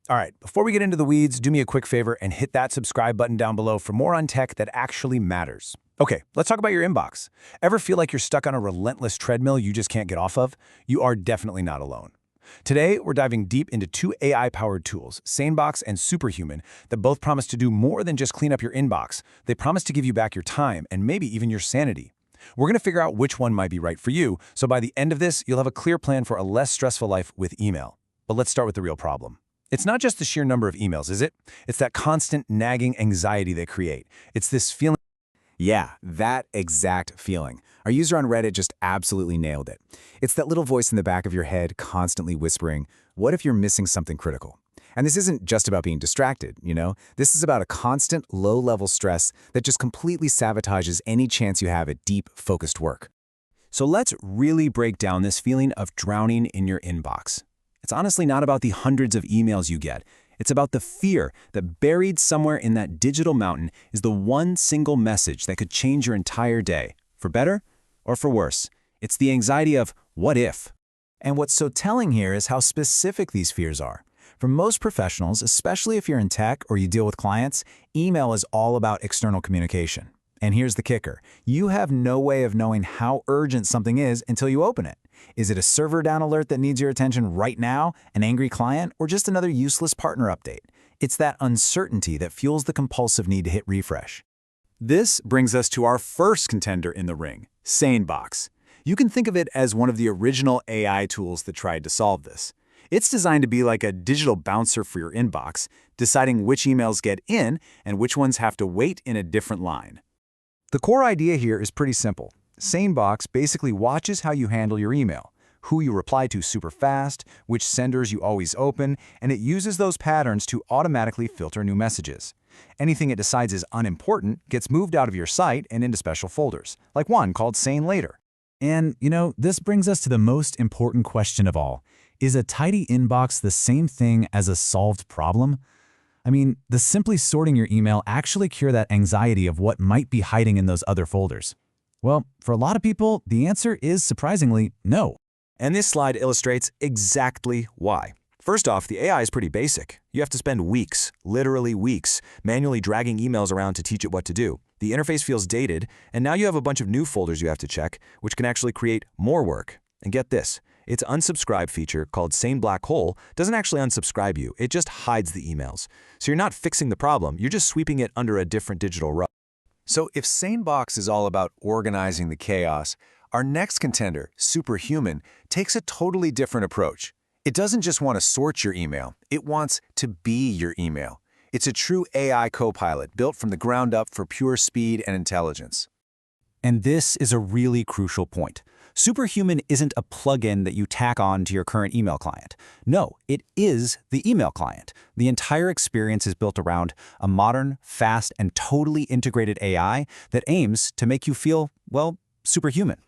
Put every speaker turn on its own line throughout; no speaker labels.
All right, before we get into the weeds, do me a quick favor and hit that subscribe button down below for more on tech that actually matters. Okay, let's talk about your inbox. Ever feel like you're stuck on a relentless treadmill you just can't get off of? You are definitely not alone. Today, we're diving deep into two AI-powered tools, SaneBox and Superhuman, that both promise to do more than just clean up your inbox. They promise to give you back your time and maybe even your sanity. We're going to figure out which one might be right for you, so by the end of this, you'll have a clear plan for a less stressful life with email. But let's start with the real problem. It's not just the sheer number of emails, is it? It's that constant nagging anxiety they create. It's this feeling.
Yeah, that exact feeling. Our user on Reddit just absolutely nailed it. It's that little voice in the back of your head constantly whispering, what if you're missing something critical? And this isn't just about being distracted, you know? This is about a constant, low-level stress that just completely sabotages any chance you have at deep, focused work.
So let's really break down this feeling of drowning in your inbox. It's honestly not about the hundreds of emails you get. It's about the fear that buried somewhere in that digital mountain is the one single message that could change your entire day, for better or for worse. It's the anxiety of what if?
And what's so telling here is how specific these fears are. For most professionals, especially if you're in tech or you deal with clients, email is all about external communication. And here's the kicker. You have no way of knowing how urgent something is until you open it. Is it a server down alert that needs your attention right now, an angry client, or just another useless partner update? It's that uncertainty that fuels the compulsive need to hit refresh.
This brings us to our first contender in the ring, SaneBox. You can think of it as one of the original AI tools that tried to solve this. It's designed to be like a digital bouncer for your inbox, deciding which emails get in and which ones have to wait in a different line. The core idea here is pretty simple. SaneBox basically watches how you handle your email, who you reply to super fast, which senders you always open, and it uses those patterns to automatically filter new messages. Anything it decides is unimportant gets moved out of your site and into special folders, like one called Sane Later.
And, this brings us to the most important question of all. Is a tidy inbox the same thing as a solved problem? I mean, does simply sorting your email actually cure that anxiety of what might be hiding in those other folders? Well, for a lot of people, the answer is surprisingly no.
And this slide illustrates exactly why. First off, the AI is pretty basic. You have to spend weeks, literally weeks, manually dragging emails around to teach it what to do. The interface feels dated, and now you have a bunch of new folders you have to check, which can actually create more work. And get this, its unsubscribe feature, called Sane Black Hole, doesn't actually unsubscribe you. It just hides the emails. So you're not fixing the problem, you're just sweeping it under a different digital rug. So if SaneBox is all about organizing the chaos, our next contender, Superhuman, takes a totally different approach. It doesn't just want to sort your email, it wants to be your email. It's a true AI co-pilot built from the ground up for pure speed and intelligence. And this is a really crucial point. Superhuman isn't a plugin that you tack on to your current email client. No, it is the email client. The entire experience is built around a modern, fast, and totally integrated AI that aims to make you feel, well, superhuman.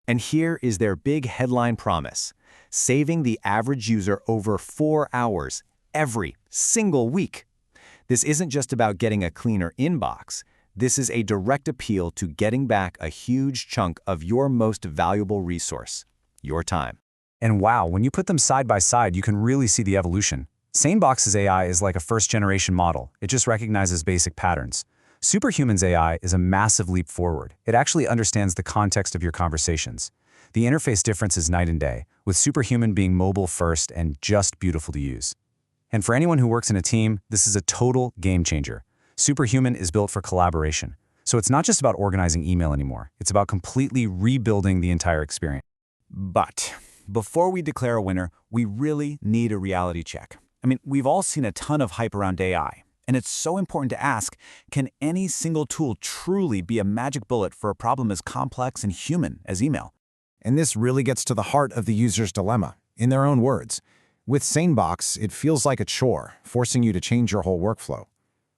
And here is their big headline promise: saving the average user over 4 hours every single week. This isn't just about getting a cleaner inbox. This is a direct appeal to getting back a huge chunk of your most valuable resource, your time. And wow, when you put them side by side, you can really see the evolution. SaneBox's AI is like a first-generation model. It just recognizes basic patterns. Superhuman's AI is a massive leap forward. It actually understands the context of your conversations. The interface difference is night and day, with Superhuman being mobile first and just beautiful to use. And for anyone who works in a team, this is a total game changer. Superhuman is built for collaboration. So it's not just about organizing email anymore. It's about completely rebuilding the entire experience. But before we declare a winner, we really need a reality check. I mean, we've all seen a ton of hype around AI, and it's so important to ask, can any single tool truly be a magic bullet for a problem as complex and human as email?
And this really gets to the heart of the user's dilemma. In their own words, with SaneBox, it feels like a chore, forcing you to change your whole workflow.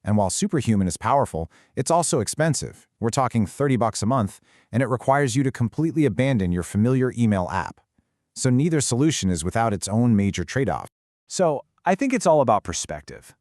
And while Superhuman is powerful, it's also expensive. We're talking $30 a month, and it requires you to completely abandon your familiar email app. So neither solution is without its own major trade-off.
So I think it's all about perspective.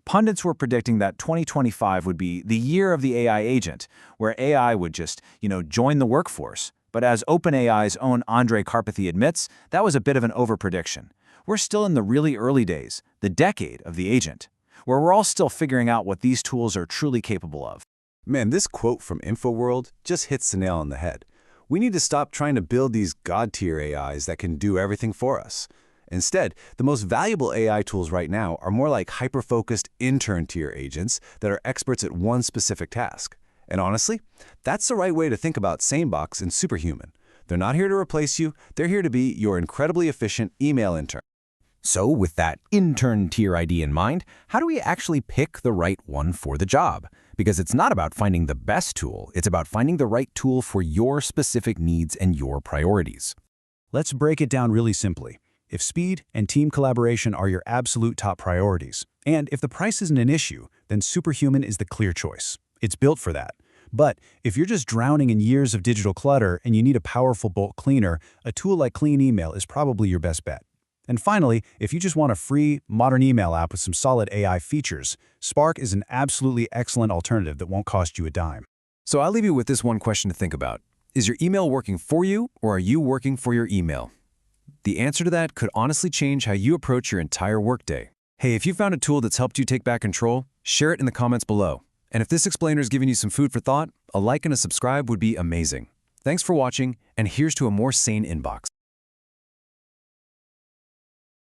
Pundits were predicting that 2025 would be the year of the AI agent, where AI would just, join the workforce. But as OpenAI's own Andre Karpathy admits, that was a bit of an overprediction.
We're still in the really early days, the decade of the agent, where we're all still figuring out what these tools are truly capable of.
Man, this quote from InfoWorld just hits the nail on the head. We need to stop trying to build these god-tier AIs that can do everything for us. Instead, the most valuable AI tools right now are more like hyper-focused intern-tier agents that are experts at one specific task. And honestly, that's the right way to think about SaneBox and Superhuman. They're not here to replace you, they're here to be your incredibly efficient email intern.
So with that intern tier ID in mind, how do we actually pick the right one for the job? Because it's not about finding the best tool, it's about finding the right tool for your specific needs and your priorities.
Let's break it down really simply. If speed and team collaboration are your absolute top priorities, and if the price isn't an issue, then Superhuman is the clear choice. It's built for that. But if you're just drowning in years of digital clutter and you need a powerful bulk cleaner, a tool like Clean Email is probably your best bet. And finally, if you just want a free, modern email app with some solid AI features, Spark is an absolutely excellent alternative that won't cost you a dime.
So I'll leave you with this one question to think about. Is your email working for you, or are you working for your email? The answer to that could honestly change how you approach your entire workday. Hey, if you found a tool that's helped you take back control, share it in the comments below. And if this explainer's given you some food for thought, a like and a subscribe would be amazing. Thanks for watching, and here's to a more sane inbox.